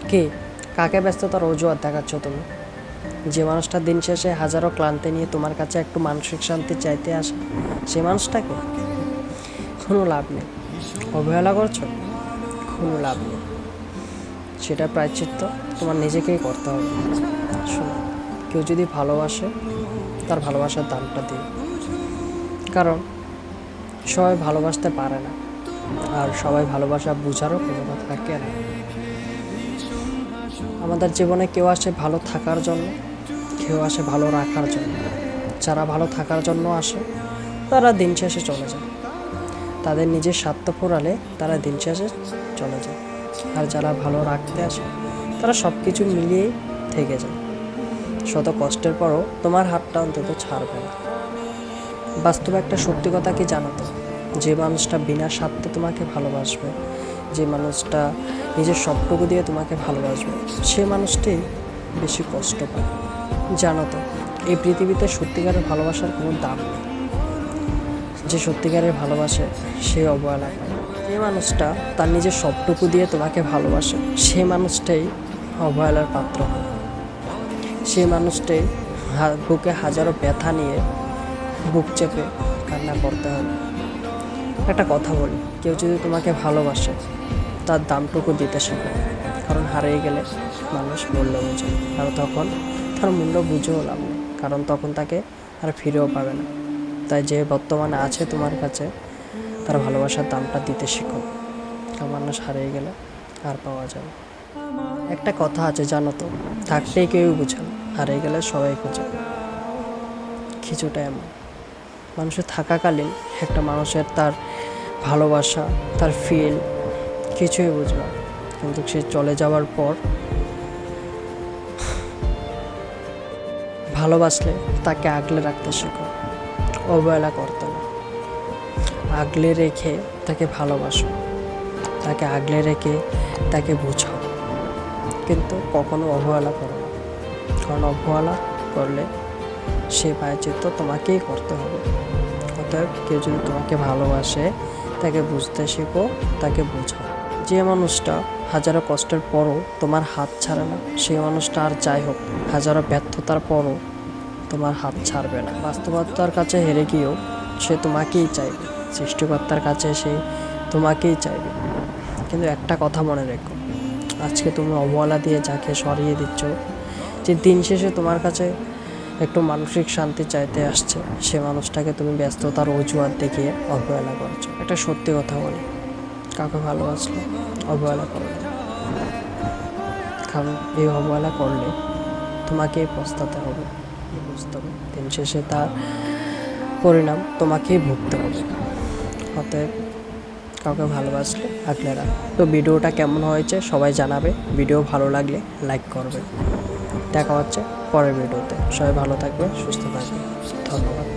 কে কাকে ব্যস্ততার অজুহাত দেখাচ্ছ তুমি? যে মানুষটা দিন শেষে হাজারো ক্লান্তি নিয়ে তোমার কাছে একটু মানসিক শান্তি চাইতে আসে, সে মানুষটাকে কোনো লাভ নেই। অবহেলা করছো, কোনো লাভ নেই। সেটা প্রায়শ্চিত্ত তোমার নিজেকেই করতে হবে। শোনো, কেউ যদি ভালোবাসে তার ভালোবাসার দামটা দিও, কারণ সবাই ভালোবাসতে পারে না, আর সবাই ভালোবাসা বোঝারও ক্ষমতা থাকে না। আমাদের জীবনে কেউ আসে ভালো থাকার জন্য, কেউ আসে ভালো রাখার জন্য। যারা ভালো থাকার জন্য আসে তারা দিন শেষে চলে যায়, তাদের নিজের স্বার্থ ফুরালে তারা দিন শেষে চলে যায়। আর যারা ভালো রাখতে আসে তারা সব কিছু মিলিয়ে থেকে যায়। শত কষ্টের পরও তোমার হাতটা অন্তত ছাড়বে না। বাস্তবে একটা সত্যি কথা কি জানো তো? যে মানুষটা বিনা স্বার্থে তোমাকে ভালোবাসবে, যে মানুষটা নিজের সবটুকু দিয়ে তোমাকে ভালোবাসবে, সে মানুষটি বেশি কষ্ট পায়। জানো তো, এই পৃথিবীতে সত্যিকারের ভালোবাসার কোনো দাম নেই। যে সত্যিকারের ভালোবাসে সে অবহেলা পায়। যে মানুষটা তার নিজের সবটুকু দিয়ে তোমাকে ভালোবাসে, সে মানুষটাই অবহেলার পাত্র হয়। সেই মানুষটাই বুকে হাজারো ব্যথা নিয়ে বুক চেপে কান্না করতে হবে। একটা কথা বলি, কেউ যদি তোমাকে ভালোবাসে তার দামটুকু দিতে শেখো, কারণ হারিয়ে গেলে মানুষ মূল্য বোঝে, আর তখন তার মূল্য বুঝেও লাভ নেই, কারণ তখন তাকে আর ফিরেও পাবে না। তাই যে বর্তমানে আছে তোমার কাছে, তার ভালোবাসার দামটা দিতে শেখো, কারণ মানুষ হারিয়ে গেলে আর পাওয়া যাবে। একটা কথা আছে জানো তো, থাকতেই কেউ বুঝে না, হারিয়ে গেলে সবাই খুঁজে। কিছুটা এমন, মানুষের থাকাকালীন একটা মানুষের তার ভালোবাসা, তার ফিল কিছুই বুঝবে না, কিন্তু সে চলে যাওয়ার পর ভালোবাসলে তাকে আগলে রাখতে শেখো, অবহেলা করতে না। আগলে রেখে তাকে ভালোবাসো, তাকে আগলে রেখে তাকে বুঝাও, কিন্তু কখনো অবহেলা করো না, কারণ অবহেলা করলে সে প্রায়শ্চিত্ত তোমাকেই করতে হবে। অতএব কেউ যদি তোমাকে ভালোবাসে তাকে বুঝতে শেখো, তাকে বোঝাও। যে মানুষটা হাজারো কষ্টের পরও তোমার হাত ছাড়ে না, সেই মানুষটা আর যাই হোক হাজারো ব্যর্থতার পরও তোমার হাত ছাড়বে না। বাস্তবতার কাছে হেরে গিয়েও সে তোমাকেই চাইবে, সৃষ্টিকর্তার কাছে সে তোমাকেই চাইবে। কিন্তু একটা কথা মনে রেখো, আজকে তুমি অবহেলা দিয়ে যাকে সরিয়ে দিচ্ছ, যে দিন শেষে তোমার কাছে একটু মানসিক শান্তি চাইতে আসছে, সে মানুষটাকে তুমি ব্যস্ততার অজুহাত দেখিয়ে অবহেলা করছো। একটা সত্যি কথা বলি, কাউকে ভালোবাসলে অবহেলা করো না, কারণ এই অবহেলা করলে তোমাকেই পস্তাতে হবে, বুঝতে হবে। দিন শেষে তার পরিণাম তোমাকেই ভুগতে হবে। অতএব কাউকে ভালোবাসলে আগলে রাখ। তো ভিডিওটা কেমন হয়েছে সবাই জানাবে, ভিডিও ভালো লাগলে লাইক করবে। দেখা হচ্ছে পরের ভিডিওতে। সবাই ভালো থাকবে, সুস্থ থাকবে। ধন্যবাদ।